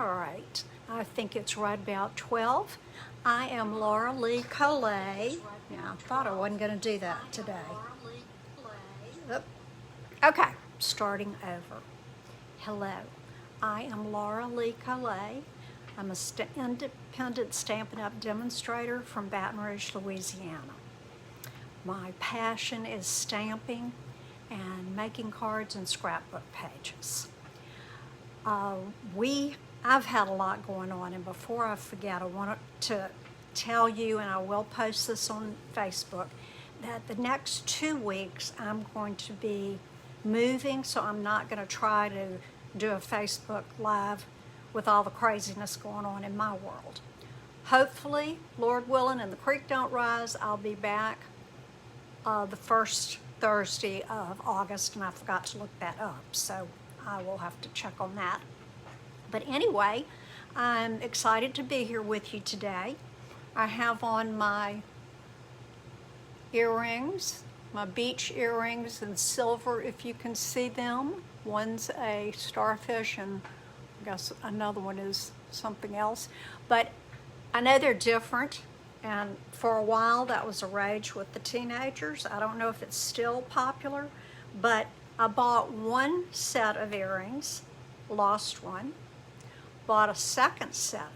All right, I think it's right about 12. I am Laura Lee Collet. Yeah, I thought I wasn't going to do that today. Oop. Okay, starting over. Hello, I am Laura Lee Collet. I'm a independent Stampin' Up! Demonstrator from Baton Rouge, Louisiana. My passion is stamping and making cards and scrapbook pages. I've had a lot going on, and before I forget, I want to tell you, and I will post this on Facebook, that the next 2 weeks I'm going to be moving, so I'm not going to try to do a Facebook Live with all the craziness going on in my world. Hopefully, Lord willing, and the creek don't rise, I'll be back the first Thursday of August, and I forgot to look that up, so I will have to check on that. But anyway, I'm excited to be here with you today. I have on my earrings, my beach earrings in silver, if you can see them. One's a starfish, and I guess another one is something else. But I know they're different, and for a while that was a rage with the teenagers. I don't know if it's still popular, but I bought one set of earrings, lost one, bought a second set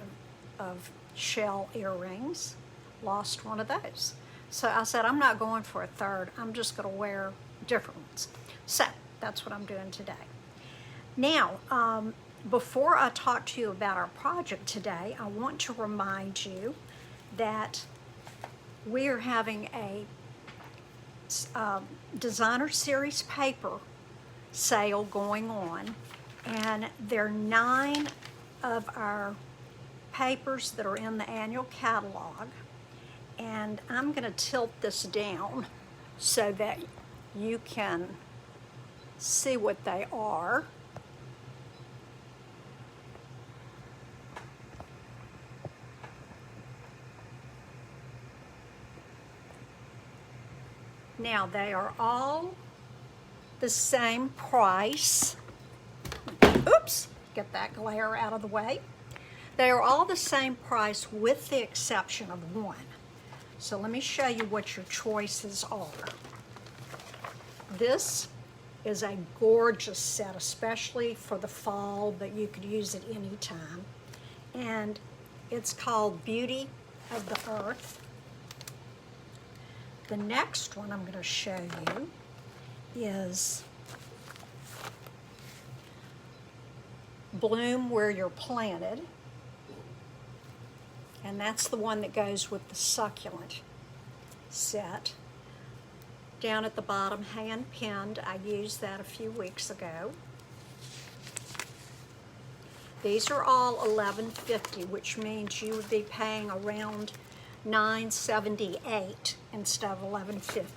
of shell earrings, lost one of those. So I said, I'm not going for a third, I'm just gonna wear different ones. So that's what I'm doing today. Now, before I talk to you about our project today, I want to remind you that we are having a designer series paper sale going on, and there are 9 of our papers that are in the annual catalog, and I'm going to tilt this down so that you can see what they are. Now, they are all the same price. Oops, get that glare out of the way. They are all the same price with the exception of one. So let me show you what your choices are. This is a gorgeous set, especially for the fall, but you could use it any time. And it's called Beauty of the Earth. The next one I'm going to show you is Bloom Where You're Planted, and that's the one that goes with the succulent set. Down at the bottom, hand pinned, I used that a few weeks ago. These are all $11.50, which means you would be paying around $9.78 instead of $11.50.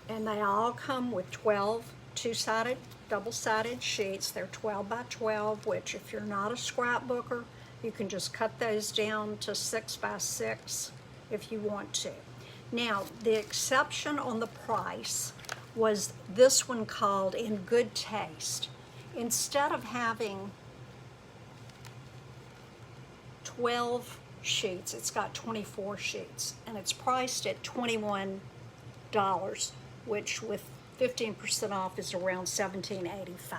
And they all come with 12 two-sided, double-sided sheets. They're 12 by 12, which if you're not a scrapbooker, you can just cut those down to 6 by 6 if you want to. Now, the exception on the price was this one called In Good Taste. Instead of having 12 sheets, it's got 24 sheets, and it's priced at $21, which with 15% off is around $17.85.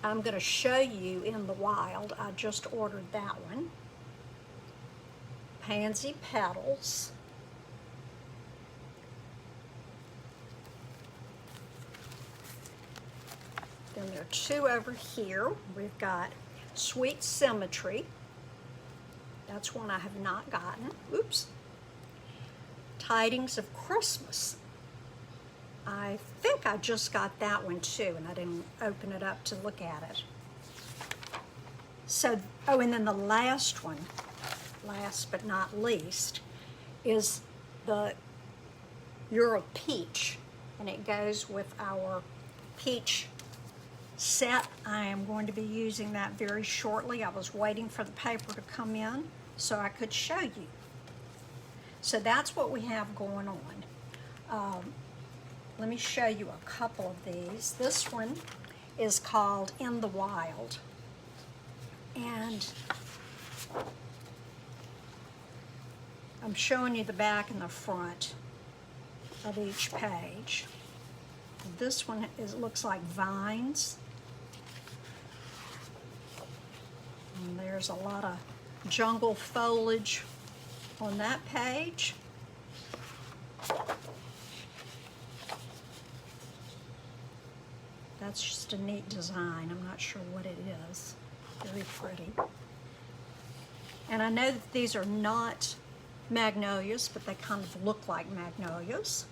I'm going to show you in the wild. I just ordered that one. Pansy Petals. Then there are 2 over here. We've got Sweet Symmetry. That's one I have not gotten. Oops. Tidings of Christmas. I think I just got that one too, and I didn't open it up to look at it. So, oh, and then the last one, last but not least, is the You're a Peach, and it goes with our peach set. I am going to be using that very shortly. I was waiting for the paper to come in so I could show you. So that's what we have going on. Let me show you a couple of these. This one is called In the Wild. And I'm showing you the back and the front of each page. This one looks like vines. And there's a lot of jungle foliage on that page. That's just a neat design. I'm not sure what it is. Very pretty. And I know that these are not magnolias, but they kind of look like magnolias.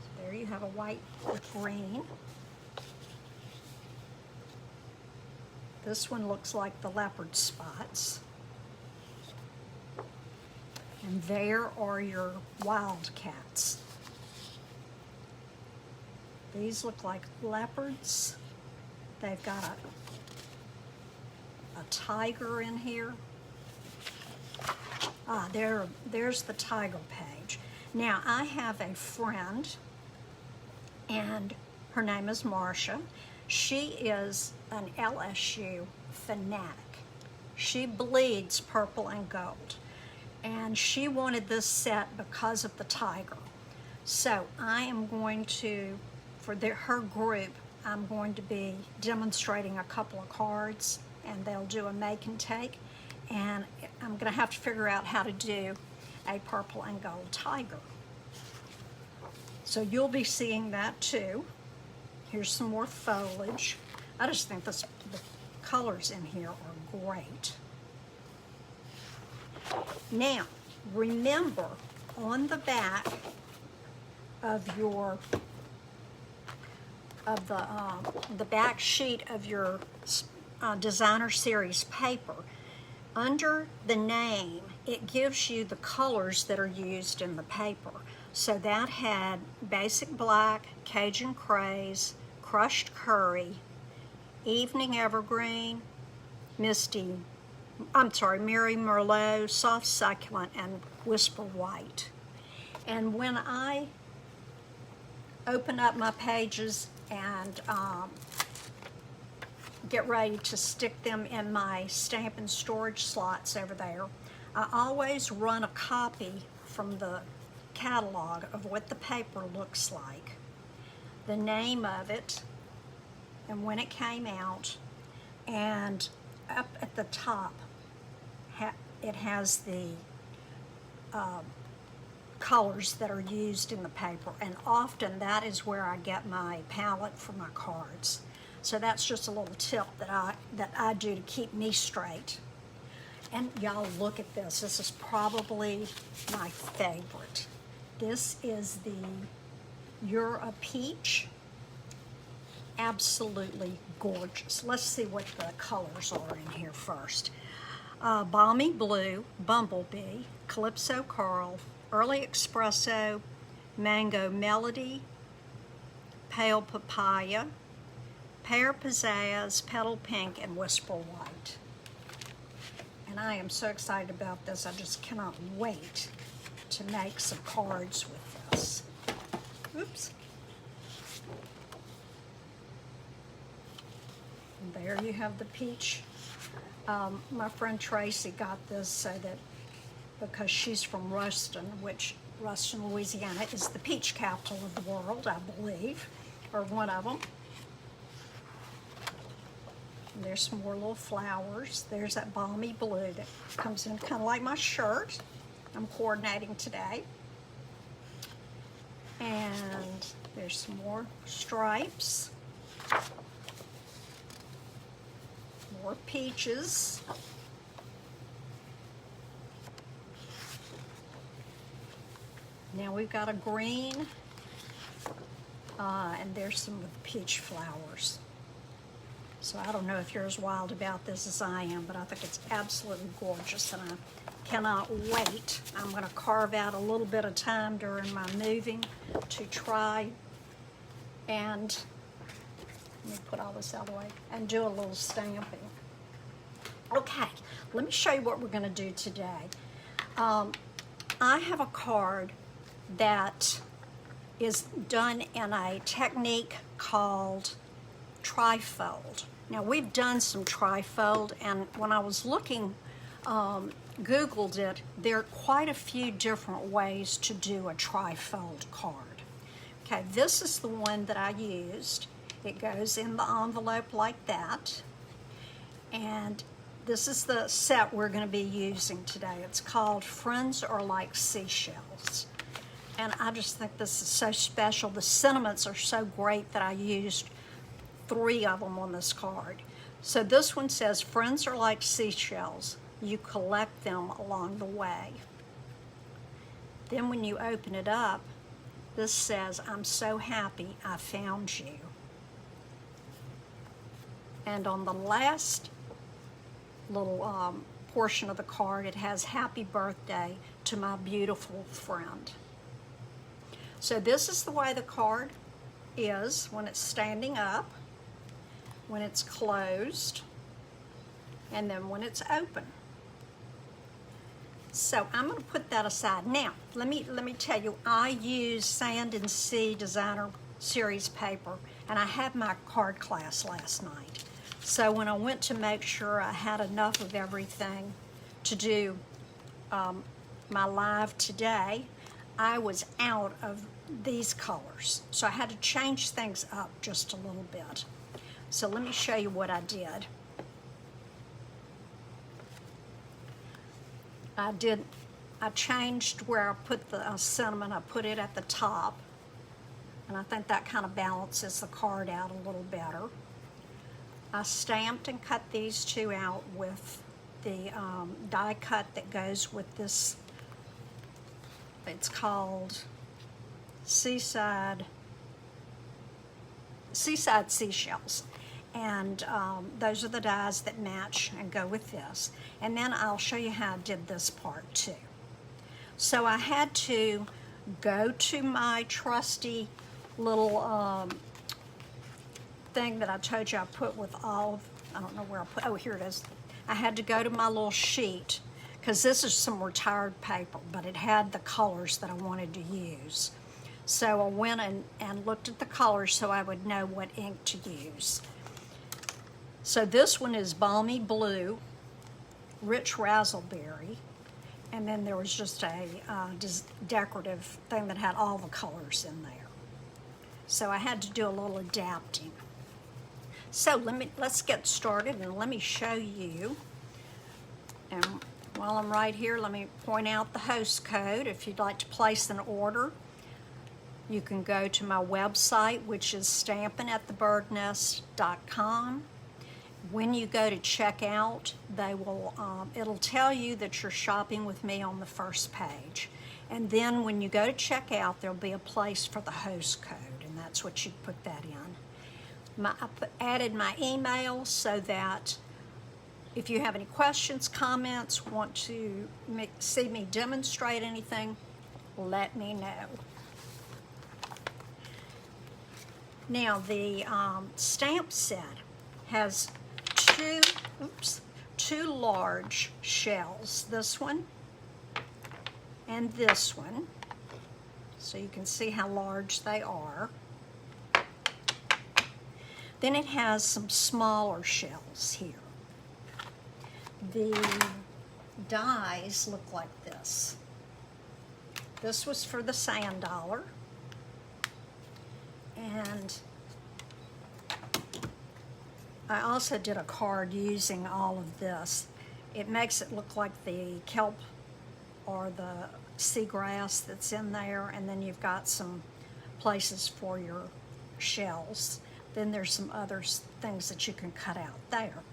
So there you have a white with green. This one looks like the leopard spots. And there are your wildcats. These look like leopards. They've got a tiger in here. Ah, there's the tiger page. Now, I have a friend, and her name is Marcia. She is an LSU fanatic. She bleeds purple and gold. And she wanted this set because of the tiger. So I am going to, for her group, I'm going to be demonstrating a couple of cards, and they'll do a make and take. And I'm going to have to figure out how to do a purple and gold tiger. So you'll be seeing that too. Here's some more foliage. I just think the colors in here are great. Now, remember, on the back of your the back sheet of your designer series paper, under the name, it gives you the colors that are used in the paper. So that had Basic Black, Cajun Craze, Crushed Curry, Evening Evergreen, Mary Merlot, Soft Succulent, and Whisper White. And when I open up my pages and get ready to stick them in my stamp and storage slots over there, I always run a copy from the catalog of what the paper looks like, the name of it, and when it came out, and up at the top it has the colors that are used in the paper, and often that is where I get my palette for my cards. So that's just a little tip that I do to keep me straight. And y'all, look at this. This is probably my favorite. This is the You're a Peach. Absolutely gorgeous. Let's see what the colors are in here first. Balmy Blue, Bumblebee, Calypso Coral, Early Espresso, Mango Melody, Pale Papaya, Pear Pizzazz, Petal Pink, and Whisper White. And I am so excited about this. I just cannot wait to make some cards with this. Oops. And there you have the peach. My friend Tracy got this so that, because she's from Ruston, which Ruston, Louisiana is the peach capital of the world, I believe, or one of them. And there's some more little flowers. There's that Balmy Blue that comes in kind of like my shirt. I'm coordinating today. And there's some more stripes. More peaches. Now we've got a green, and there's some of the peach flowers. So I don't know if you're as wild about this as I am, but I think it's absolutely gorgeous, and I cannot wait. I'm going to carve out a little bit of time during my moving to try and, let me put all this out of the way, and do a little stamping. Okay, let me show you what we're going to do today. I have a card that is done in a technique called trifold. Now we've done some trifold, and when I was looking, Googled it, there are quite a few different ways to do a trifold card. Okay, this is the one that I used. It goes in the envelope like that. And this is the set we're going to be using today. It's called Friends Are Like Seashells. And I just think this is so special. The sentiments are so great that I used 3 of them on this card. So this one says, friends are like seashells. You collect them along the way. Then when you open it up, this says, I'm so happy I found you. And on the last little portion of the card, it has happy birthday to my beautiful friend. So this is the way the card is when it's standing up, when it's closed, and then when it's open. So I'm going to put that aside. Now, let me tell you, I use Sand and Sea Designer Series paper, and I had my card class last night. So when I went to make sure I had enough of everything to do my live today, I was out of these colors. So I had to change things up just a little bit. So let me show you what I did. I changed where I put the sentiment. I put it at the top, and I think that kind of balances the card out a little better. I stamped and cut these 2 out with the die cut that goes with this. It's called Seaside Seashells. And those are the dies that match and go with this. And then I'll show you how I did this part too. So I had to go to my trusty little thing that I told you I put with all, I don't know where I put, oh, here it is. I had to go to my little sheet, because this is some retired paper, but it had the colors that I wanted to use. So I went and looked at the colors so I would know what ink to use. So this one is Balmy Blue, Rich Razzleberry, and then there was just a decorative thing that had all the colors in there. So I had to do a little adapting. So let's get started, and let me show you. And while I'm right here, let me point out the host code. If you'd like to place an order, you can go to my website, which is stampingatthebirdnest.com. When you go to checkout, it'll tell you that you're shopping with me on the first page. And then when you go to checkout, there'll be a place for the host code, and that's what you put that in. I added my email so that if you have any questions, comments, want to see me demonstrate anything, let me know. Now the stamp set has two large shells, this one and this one, so you can see how large they are. Then it has some smaller shells here. The dies look like this. This was for the sand dollar, and I also did a card using all of this. It makes it look like the kelp or the seagrass that's in there, and then you've got some places for your shells. Then there's some other things that you can cut out there.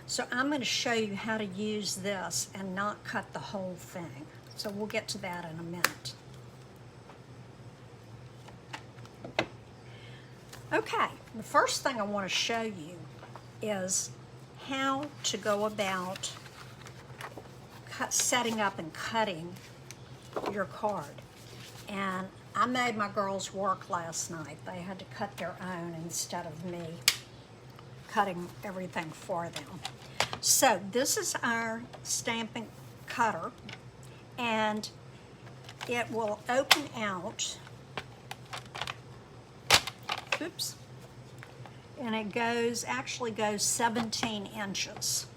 So I'm going to show you how to use this and not cut the whole thing. So we'll get to that in a minute. Okay, the first thing I want to show you is how to go about setting up and cutting your card. And I made my girls work last night. They had to cut their own instead of me cutting everything for them. So this is our stamping cutter, and it will open out. Oops. and it actually goes 17 inches.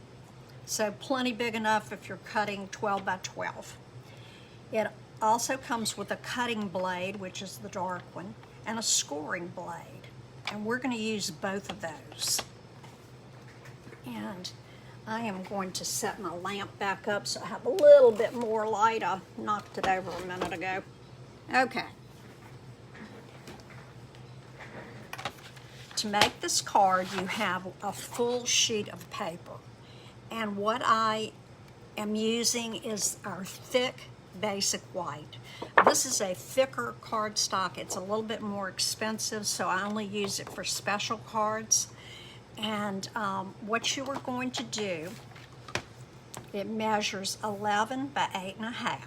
So plenty big enough if you're cutting 12 by 12. It also comes with a cutting blade, which is the dark one, and a scoring blade. And we're going to use both of those. And I am going to set my lamp back up so I have a little bit more light. I knocked it over a minute ago. Okay. To make this card, you have a full sheet of paper. And what I am using is our thick basic white. This is a thicker cardstock. It's a little bit more expensive, so I only use it for special cards. And what you are going to do, it measures 11 by 8.5.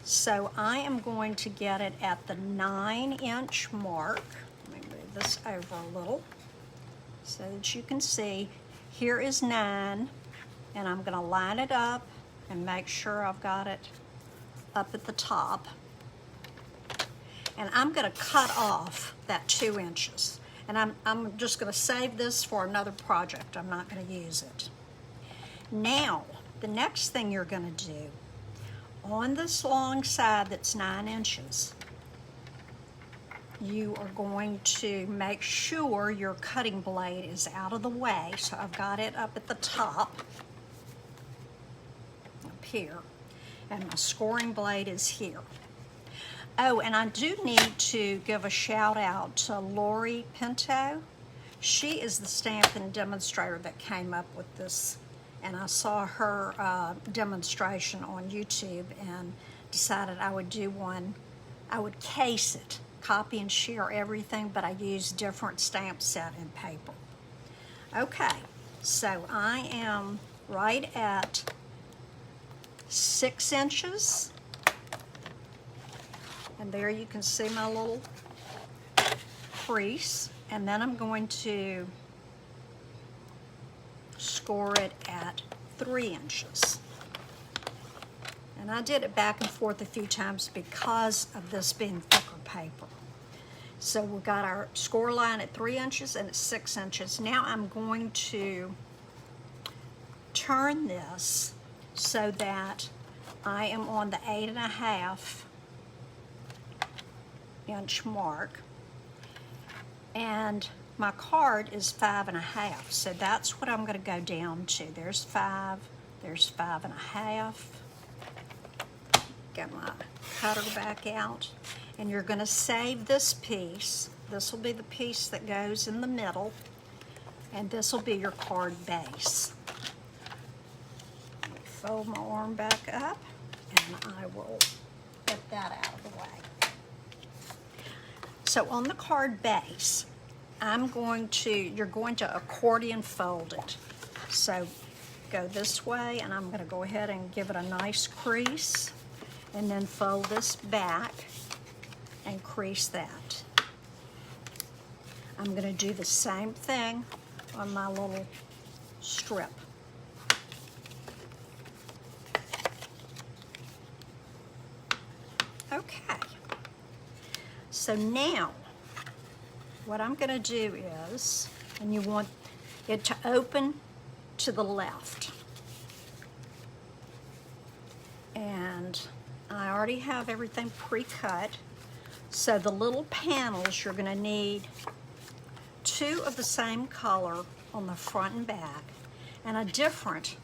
So I am going to get it at the 9-inch mark. Let me move this over a little so that you can see. Here is 9, and I'm going to line it up and make sure I've got it up at the top. And I'm going to cut off that 2 inches. And I'm just going to save this for another project. I'm not going to use it. Now, the next thing you're going to do, on this long side that's 9 inches, you are going to make sure your cutting blade is out of the way. So I've got it up at the top, up here, and my scoring blade is here. Oh, and I do need to give a shout out to Lori Pinto. She is the stamping demonstrator that came up with this, and I saw her demonstration on YouTube and decided I would do one. I would case it, copy and share everything, but I use different stamp set and paper. Okay, so I am right at 6 inches. And there you can see my little crease. And then I'm going to score it at 3 inches. And I did it back and forth a few times because of this being thicker paper. So we've got our score line at 3 inches and it's 6 inches. Now I'm going to turn this so that I am on the 8.5 inch mark, and my card is 5.5, so that's what I'm going to go down to. There's 5, there's 5.5. Get my cutter back out, and you're going to save this piece. This will be the piece that goes in the middle, and this will be your card base. Let me fold my arm back up, and I will get that out of the way. So on the card base, you're going to accordion fold it. So go this way, and I'm going to go ahead and give it a nice crease, and then fold this back and crease that. I'm going to do the same thing on my little strip. Okay. So now, what I'm going to do is, and you want it to open to the left. And I already have everything pre-cut. So the little panels, you're going to need 2 of the same color on the front and back, and a different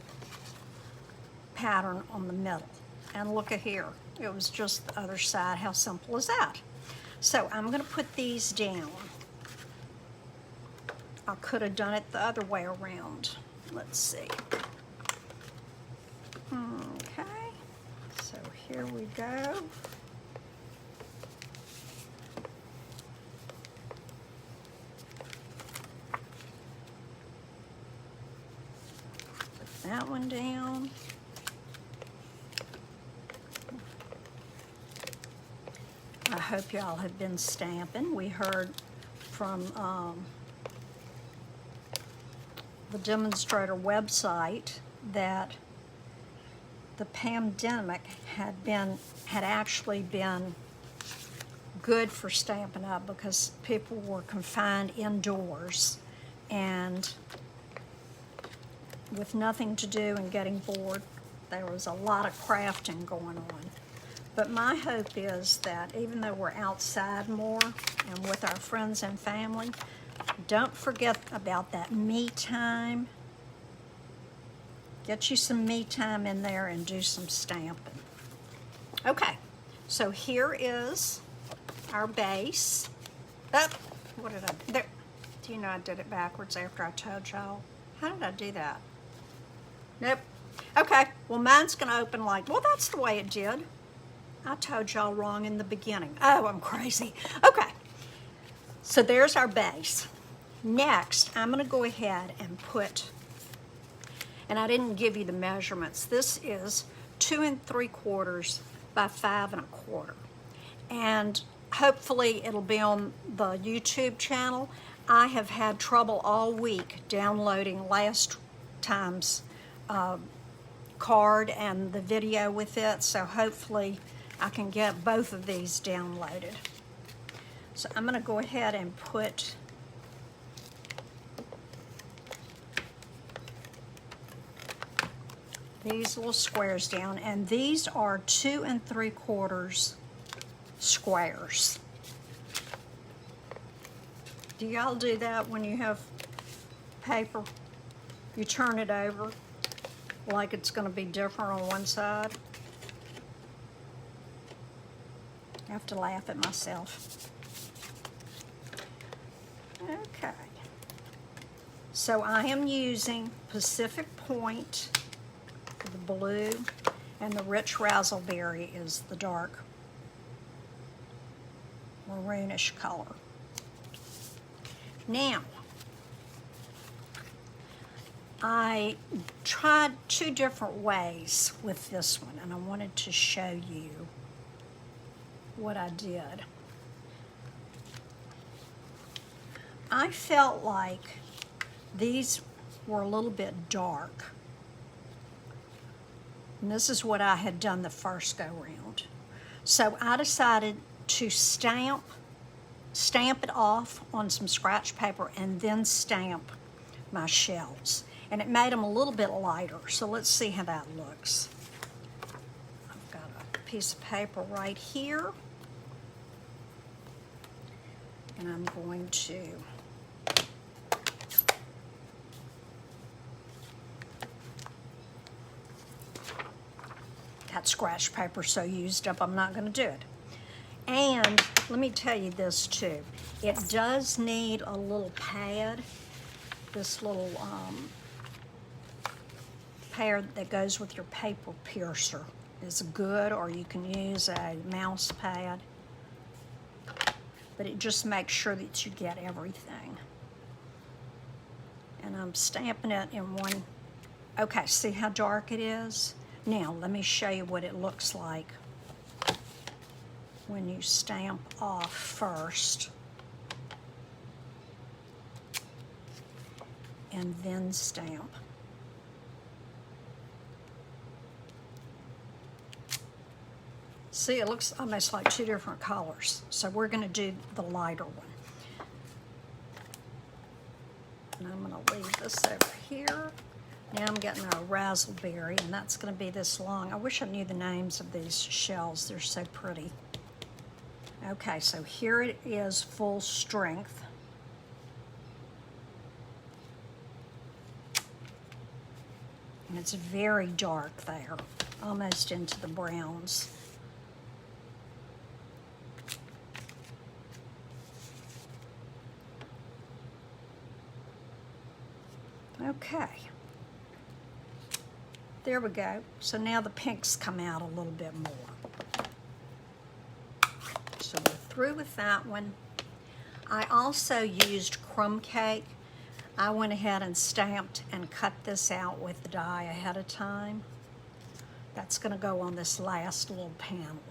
pattern on the middle. And look at here, it was just the other side. How simple is that? So I'm going to put these down. I could have done it the other way around. Let's see. Okay, so here we go. Put that one down. I hope y'all have been stamping. We heard from the demonstrator website that the pandemic had actually been good for Stampin' Up! Because people were confined indoors and with nothing to do and getting bored, there was a lot of crafting going on. But my hope is that even though we're outside more and with our friends and family, don't forget about that me time. Get you some me time in there and do some stamping. Okay, so here is our base. Oh, what did I do? There. Do you know I did it backwards after I told y'all? How did I do that? Nope. Okay, well mine's gonna open like, well that's the way it did. I told y'all wrong in the beginning. Oh, I'm crazy. Okay, so there's our base. Next, I'm gonna go ahead and put, and I didn't give you the measurements. This is 2 3/4 by 5 1/4. And hopefully it'll be on the YouTube channel. I have had trouble all week downloading last time's card and the video with it, so hopefully I can get both of these downloaded. So I'm gonna go ahead and put these little squares down, and these are 2 3/4 squares. Do y'all do that when you have paper? You turn it over like it's going to be different on one side. I have to laugh at myself. Okay. So I am using Pacific Point for the blue, and the Rich Razzleberry is the dark maroonish color. Now, I tried 2 different ways with this one, and I wanted to show you what I did. I felt like these were a little bit dark. And this is what I had done the first go round. So I decided to stamp it off on some scratch paper and then stamp my shells. And it made them a little bit lighter. So let's see how that looks. I've got a piece of paper right here. And I'm going to that scratch paper so used up, I'm not going to do it. And let me tell you this too. It does need a little pad. This little pad that goes with your paper piercer is good, or you can use a mouse pad. But it just makes sure that you get everything. And I'm stamping it in one. Okay, see how dark it is? Now, let me show you what it looks like when you stamp off first and then stamp. See, it looks almost like 2 different colors. So we're going to do the lighter one. And I'm going to leave this over here. Now I'm getting a razzleberry, and that's going to be this long. I wish I knew the names of these shells. They're so pretty. Okay, so here it is, full strength. And it's very dark there, almost into the browns. Okay. There we go. So now the pinks come out a little bit more. So we're through with that one. I also used crumb cake. I went ahead and stamped and cut this out with the die ahead of time. That's going to go on this last little panel.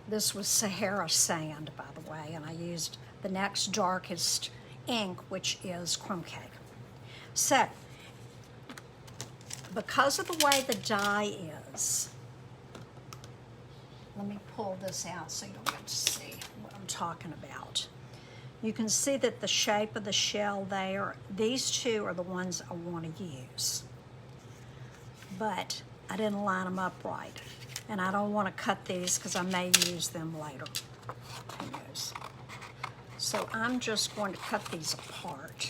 This was Sahara Sand, by the way, and I used the next darkest ink, which is crumb cake. So, because of the way the die is, let me pull this out so you don't get to see what I'm talking about. You can see that the shape of the shell there, these two are the ones I want to use. But I didn't line them up right. And I don't want to cut these because I may use them later. Who knows? So I'm just going to cut these apart.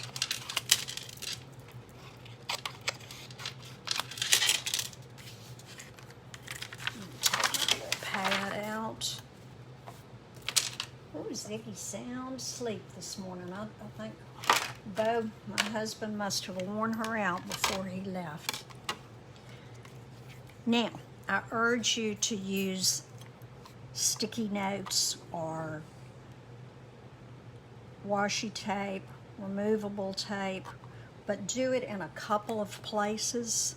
Take my little pad out. Oh, Ziggy sound asleep this morning. I think Bo, my husband, must have worn her out before he left. Now, I urge you to use sticky notes or washi tape, removable tape, but do it in a couple of places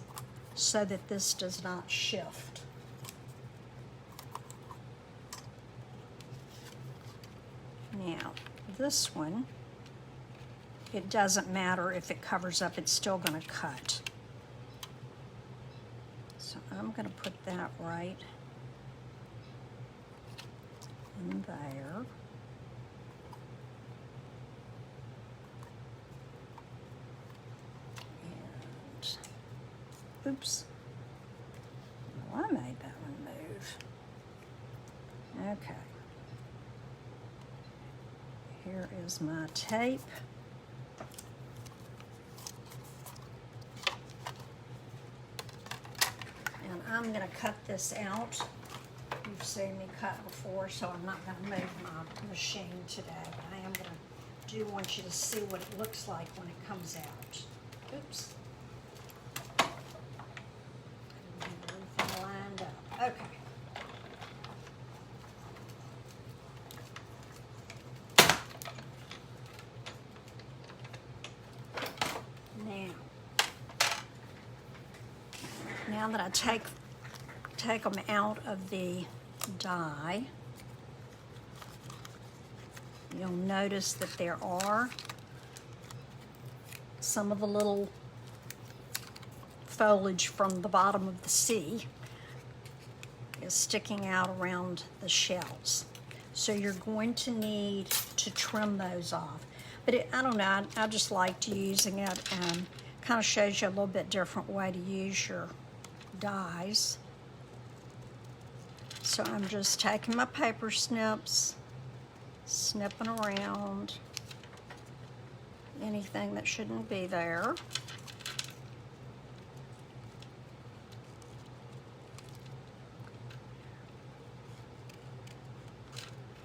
so that this does not shift. Now, this one, it doesn't matter if it covers up, it's still going to cut. So I'm going to put that right in there. And, oops. Well, I made that one move. Okay. Here is my tape. And I'm going to cut this out. You've seen me cut before, so I'm not going to move my machine today. But I am going to want you to see what it looks like when it comes out. Oops. I didn't have everything lined up. Okay. Now that I take them out of the die, you'll notice that there are some of the little foliage from the bottom of the C is sticking out around the shells. So you're going to need to trim those off. But I don't know, I just liked using it, and kind of shows you a little bit different way to use your dies. So I'm just taking my paper snips, snipping around anything that shouldn't be there.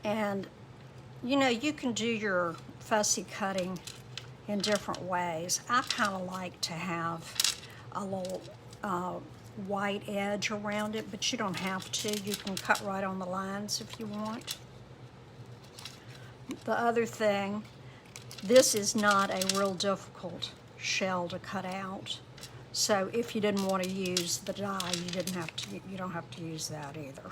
And you know, you can do your fussy cutting in different ways. I kind of like to have a little white edge around it, but you don't have to. You can cut right on the lines if you want. The other thing, this is not a real difficult shell to cut out. So if you didn't want to use the die, you don't have to use that either.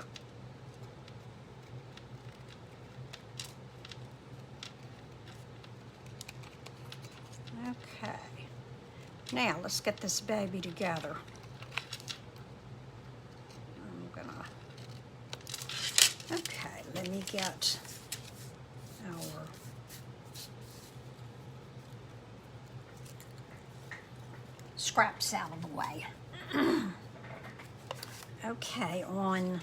Okay. Now let's get this baby together. Okay, let me get our scraps out of the way. Okay, on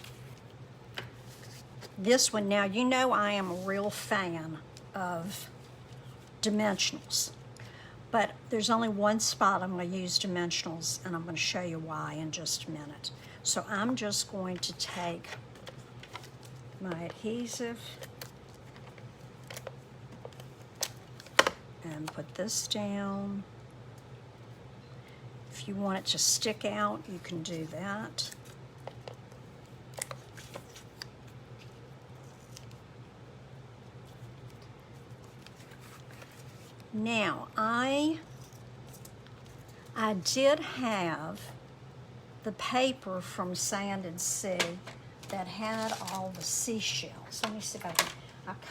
this one now, you know I am a real fan of dimensionals, but there's only one spot I'm going to use dimensionals, and I'm going to show you why in just a minute. So I'm just going to take my adhesive and put this down. If you want it to stick out, you can do that. Now, I did have the paper from Sand and Sea that had all the seashells. Let me see if I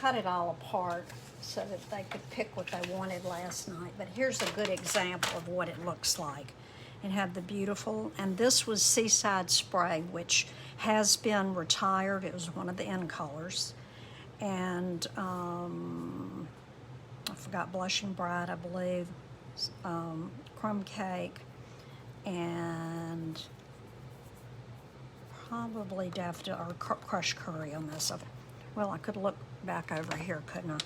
cut it all apart so that they could pick what they wanted last night. But here's a good example of what it looks like. and had the beautiful, and this was Seaside Spray, which has been retired. It was one of the end colors. And I forgot Blushing Bride, I believe, Crumb Cake, and probably Daffodil or Crushed Curry on this. Well, I could look back over here, couldn't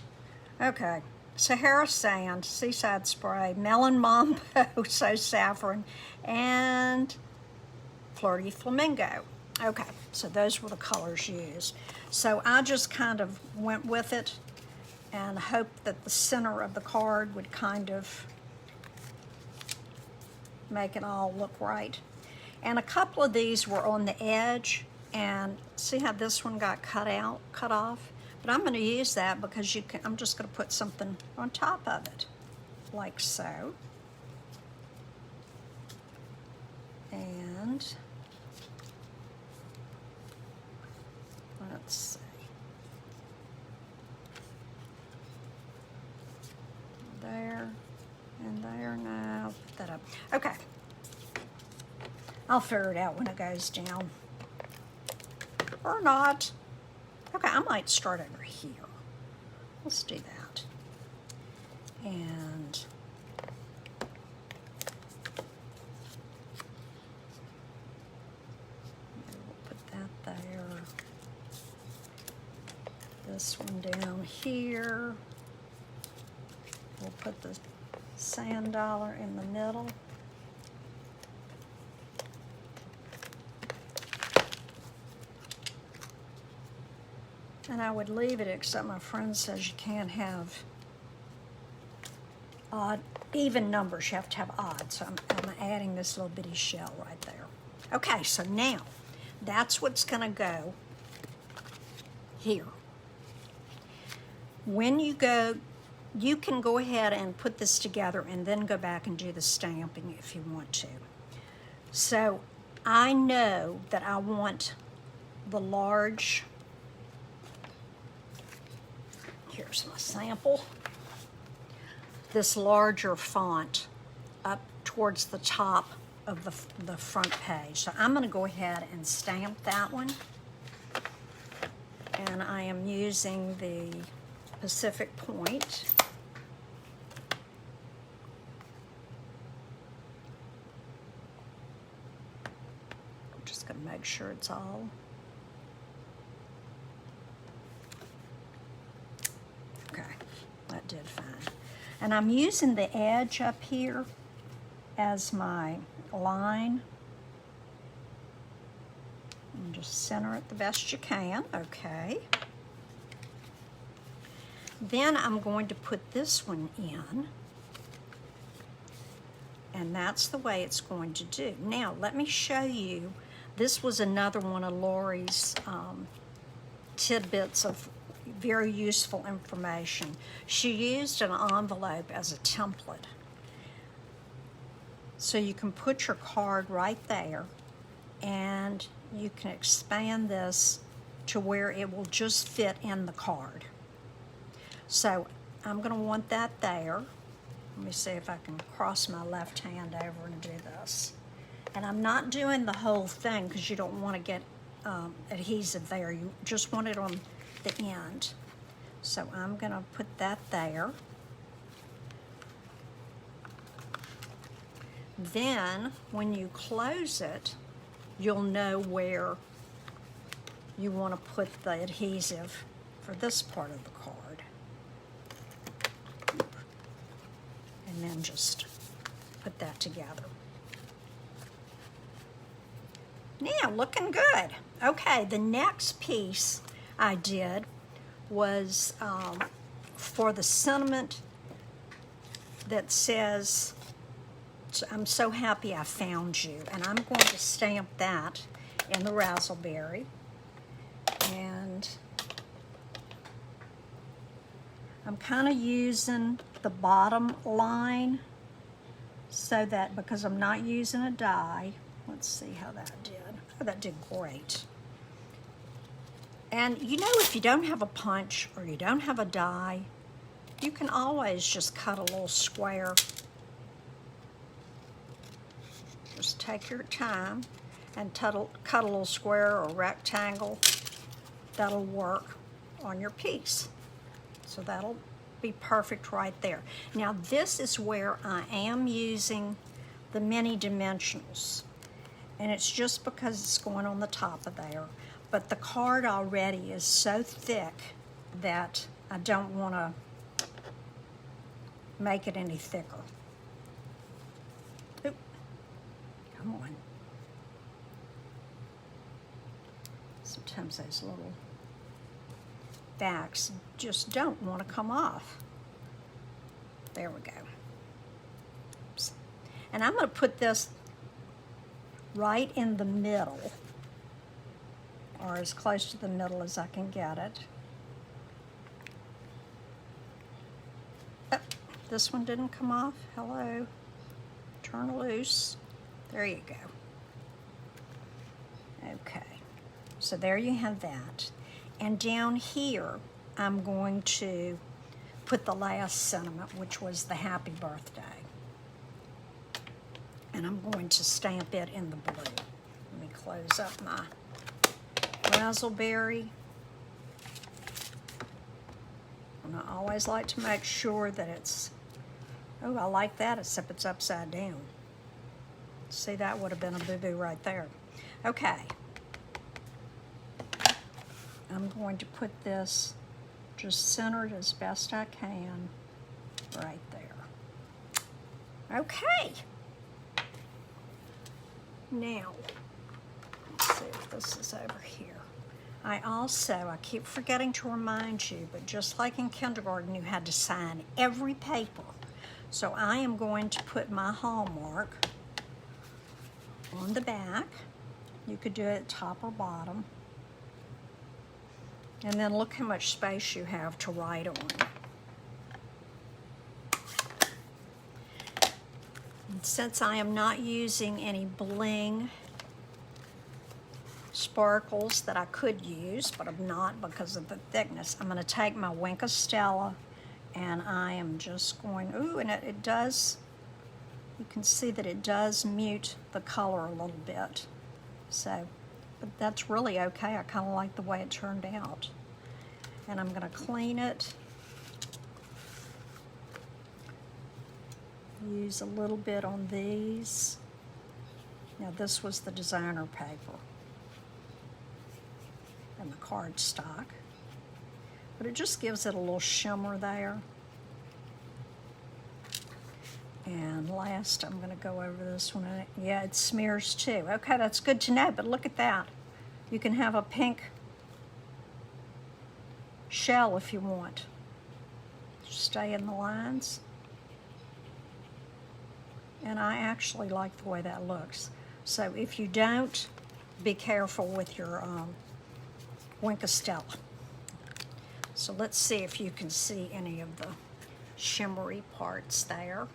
I? Okay, Sahara Sand, Seaside Spray, Melon Mambo, So Saffron, and Flirty Flamingo. Okay, so those were the colors used. So I just kind of went with it and hoped that the center of the card would kind of make it all look right. And a couple of these were on the edge, and see how this one got cut off? But I'm going to use that because I'm just going to put something on top of it, like so. And let's see. There and there. Now put that up. Okay. I'll figure it out when it goes down. Or not. Okay, I might start over here. Let's do that. And we'll put that there. This one down here. We'll put the sand dollar in the middle. And I would leave it, except my friend says you can't have odd, even numbers, you have to have odd. So I'm adding this little bitty shell right there. Okay, so now that's what's gonna go here. When you go, you can go ahead and put this together and then go back and do the stamping if you want to. So I know that I want the large, here's my sample, this larger font up towards the top of the front page. So I'm going to go ahead and stamp that one. And I am using the Pacific Point. I'm just going to make sure it's all. Okay, that did fine. And I'm using the edge up here as my line. And just center it the best you can, okay. Then I'm going to put this one in, and that's the way it's going to do. Now, let me show you, this was another one of Lori's tidbits of very useful information. She used an envelope as a template. So you can put your card right there, and you can expand this to where it will just fit in the card. So I'm going to want that there. Let me see if I can cross my left hand over and do this. And I'm not doing the whole thing because you don't want to get adhesive there. You just want it on the end. So I'm going to put that there. Then when you close it, you'll know where you want to put the adhesive for this part of the card. And then just put that together. Now, looking good. Okay, the next piece I did was for the sentiment that says, I'm so happy I found you. And I'm going to stamp that in the Razzleberry. And I'm kind of using the bottom line so that, because I'm not using a die, let's see how that did. Oh, that did great. And you know, if you don't have a punch or you don't have a die, you can always just cut a little square just take your time and cut a little square or rectangle that'll work on your piece. So that'll be perfect right there. Now this is where I am using the mini dimensionals, and it's just because it's going on the top of there, but the card already is so thick that I don't want to make it any thicker. Oop. Come on. Sometimes those little backs just don't want to come off. There we go. Oops. And I'm going to put this right in the middle, or as close to the middle as I can get it. Oh, this one didn't come off. Hello. Turn loose. There you go. Okay. So there you have that. And down here, I'm going to put the last sentiment, which was the happy birthday. And I'm going to stamp it in the blue. Let me close up my razzleberry. And I always like to make sure that it's, oh, I like that, except it's upside down. See, that would have been a boo-boo right there. Okay. I'm going to put this just centered as best I can right there. Okay. Now, let's see if this is over here. I keep forgetting to remind you, but just like in kindergarten, you had to sign every paper. So I am going to put my hallmark on the back. You could do it top or bottom. And then look how much space you have to write on. And since I am not using any bling sparkles that I could use, but I'm not because of the thickness, I'm going to take my Wink of Stella, and I am just going, ooh, and it does, you can see that it does mute the color a little bit. So, but that's really okay. I kind of like the way it turned out. And I'm going to clean it. Use a little bit on these. Now this was the designer paper and the cardstock. But it just gives it a little shimmer there. And last, I'm going to go over this one. Yeah, it smears too. Okay, that's good to know, but look at that. You can have a pink shell if you want. Stay in the lines. And I actually like the way that looks. So if you don't, be careful with your Wink of Stella. So let's see if you can see any of the shimmery parts there.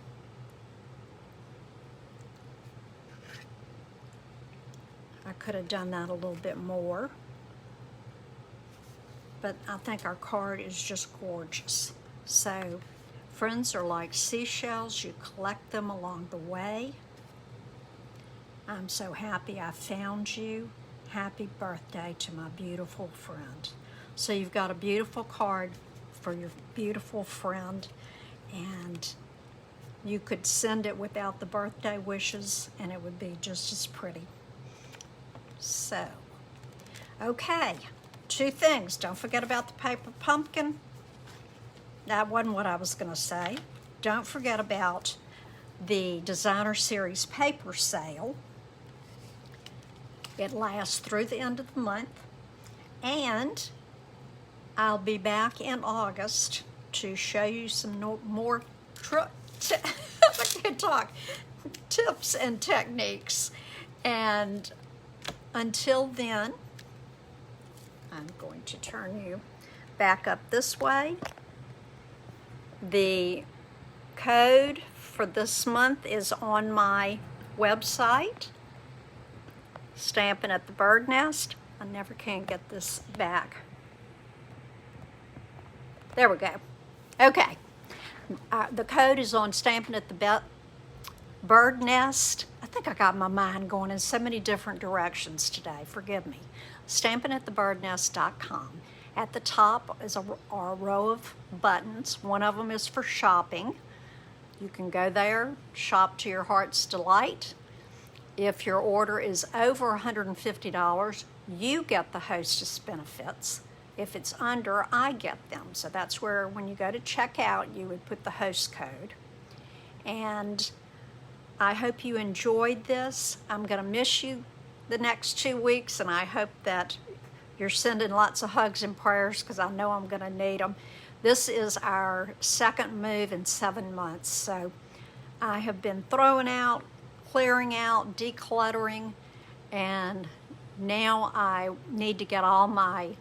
I could have done that a little bit more, but I think our card is just gorgeous. So friends are like seashells, you collect them along the way. I'm so happy I found you. Happy birthday to my beautiful friend. So you've got a beautiful card for your beautiful friend, and you could send it without the birthday wishes and it would be just as pretty. So, okay, 2 things. Don't forget about the paper pumpkin. That wasn't what I was going to say. Don't forget about the Designer Series paper sale. It lasts through the end of the month. And I'll be back in August to show you some more tips and techniques. And until then, I'm going to turn you back up this way. The code for this month is on my website, Stampin' at the Bird Nest. I never can get this back. There we go. Okay. The code is on Stampin' at the Bird Nest. I think think I got my mind going in so many different directions today. Forgive me. Stampin'atTheBirdNest.com. At the top is a row of buttons. One of them is for shopping. You can go there, shop to your heart's delight. If your order is over $150, you get the hostess benefits. If it's under, I get them. So that's where, when you go to checkout, you would put the host code. And I hope you enjoyed this. I'm going to miss you the next 2 weeks, and I hope that you're sending lots of hugs and prayers, because I know I'm going to need them. This is our second move in 7 months, so I have been throwing out, clearing out, decluttering, and now I need to get all my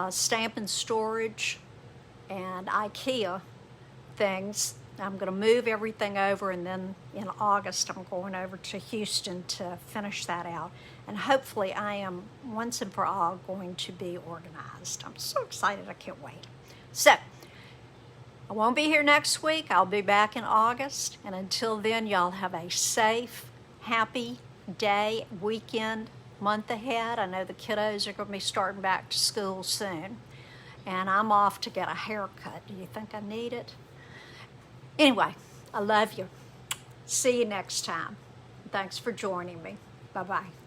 Stampin' storage and IKEA things. I'm going to move everything over, and then in August I'm going over to Houston to finish that out. And hopefully I am once and for all going to be organized. I'm so excited, I can't wait. So, I won't be here next week. I'll be back in August. And until then, y'all have a safe, happy day, weekend, month ahead. I know the kiddos are going to be starting back to school soon. And I'm off to get a haircut. Do you think I need it? Anyway, I love you. See you next time. Thanks for joining me. Bye-bye.